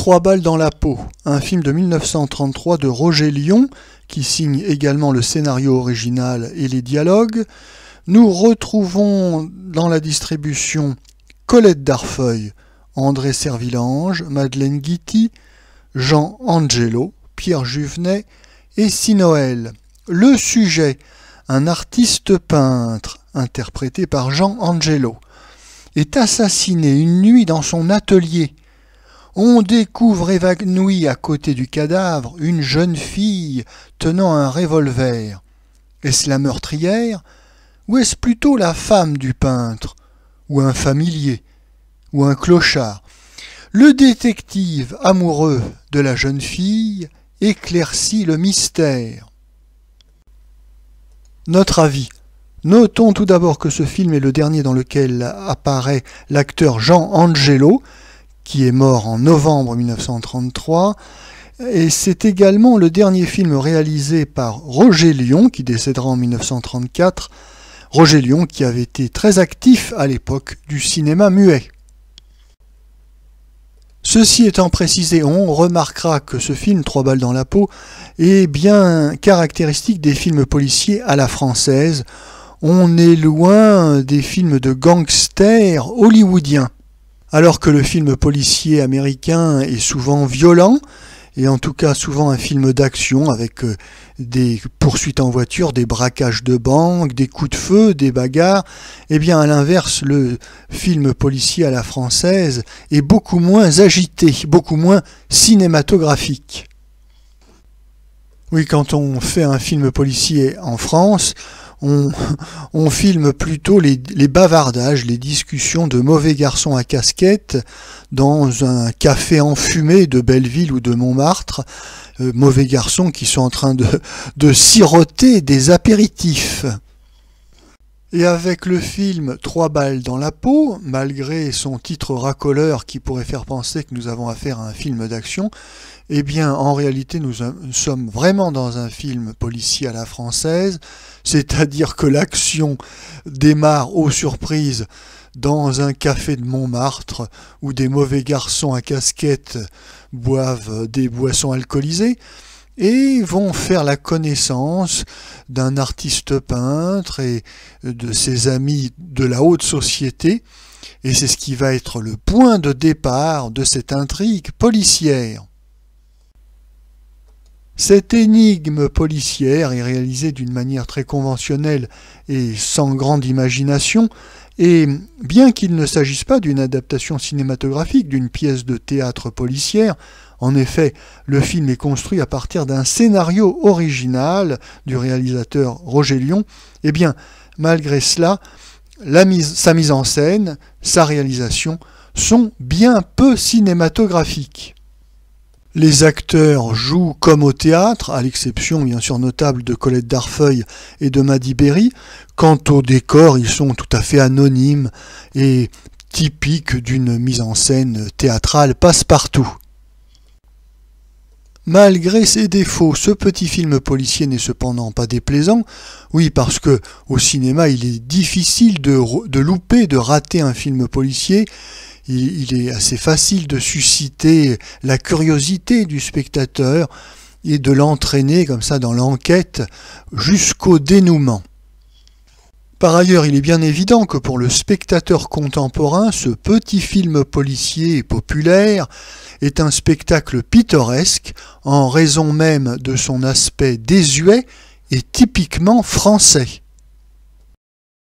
Trois balles dans la peau, un film de 1933 de Roger Lion, qui signe également le scénario original et les dialogues. Nous retrouvons dans la distribution Colette Darfeuille, André Servillange, Madeleine Guity, Jean Angelo, Pierre Juvenet et Sinoël. Le sujet, un artiste peintre, interprété par Jean Angelo, est assassiné une nuit dans son atelier. On découvre évanouie à côté du cadavre une jeune fille tenant un revolver. Est-ce la meurtrière ou est-ce plutôt la femme du peintre, ou un familier, ou un clochard? Le détective amoureux de la jeune fille éclaircit le mystère. Notre avis. Notons tout d'abord que ce film est le dernier dans lequel apparaît l'acteur Jean Angelo, qui est mort en novembre 1933, et c'est également le dernier film réalisé par Roger Lion, qui décédera en 1934, Roger Lion qui avait été très actif à l'époque du cinéma muet. Ceci étant précisé, on remarquera que ce film, Trois balles dans la peau, est bien caractéristique des films policiers à la française. On est loin des films de gangsters hollywoodiens. Alors que le film policier américain est souvent violent, et en tout cas souvent un film d'action avec des poursuites en voiture, des braquages de banques, des coups de feu, des bagarres, eh bien à l'inverse, le film policier à la française est beaucoup moins agité, beaucoup moins cinématographique. Oui, quand on fait un film policier en France, on filme plutôt les bavardages, les discussions de mauvais garçons à casquette dans un café enfumé de Belleville ou de Montmartre, mauvais garçons qui sont en train de siroter des apéritifs. Et avec le film Trois balles dans la peau, malgré son titre racoleur qui pourrait faire penser que nous avons affaire à un film d'action, eh bien en réalité nous sommes vraiment dans un film policier à la française, c'est-à-dire que l'action démarre aux surprises dans un café de Montmartre où des mauvais garçons à casquette boivent des boissons alcoolisées, et vont faire la connaissance d'un artiste peintre et de ses amis de la haute société, et c'est ce qui va être le point de départ de cette intrigue policière. Cette énigme policière est réalisée d'une manière très conventionnelle et sans grande imagination, et bien qu'il ne s'agisse pas d'une adaptation cinématographique d'une pièce de théâtre policière, en effet, le film est construit à partir d'un scénario original du réalisateur Roger Lion, eh bien, malgré cela, sa mise en scène, sa réalisation sont bien peu cinématographiques. Les acteurs jouent comme au théâtre, à l'exception bien sûr notable de Colette Darfeuille et de Madi Berry. Quant au décor, ils sont tout à fait anonymes et typiques d'une mise en scène théâtrale passe-partout. Malgré ses défauts, ce petit film policier n'est cependant pas déplaisant. Oui, parce que au cinéma, il est difficile de louper, de rater un film policier. Il est assez facile de susciter la curiosité du spectateur et de l'entraîner comme ça dans l'enquête jusqu'au dénouement. Par ailleurs, il est bien évident que pour le spectateur contemporain, ce petit film policier populaire est un spectacle pittoresque en raison même de son aspect désuet et typiquement français.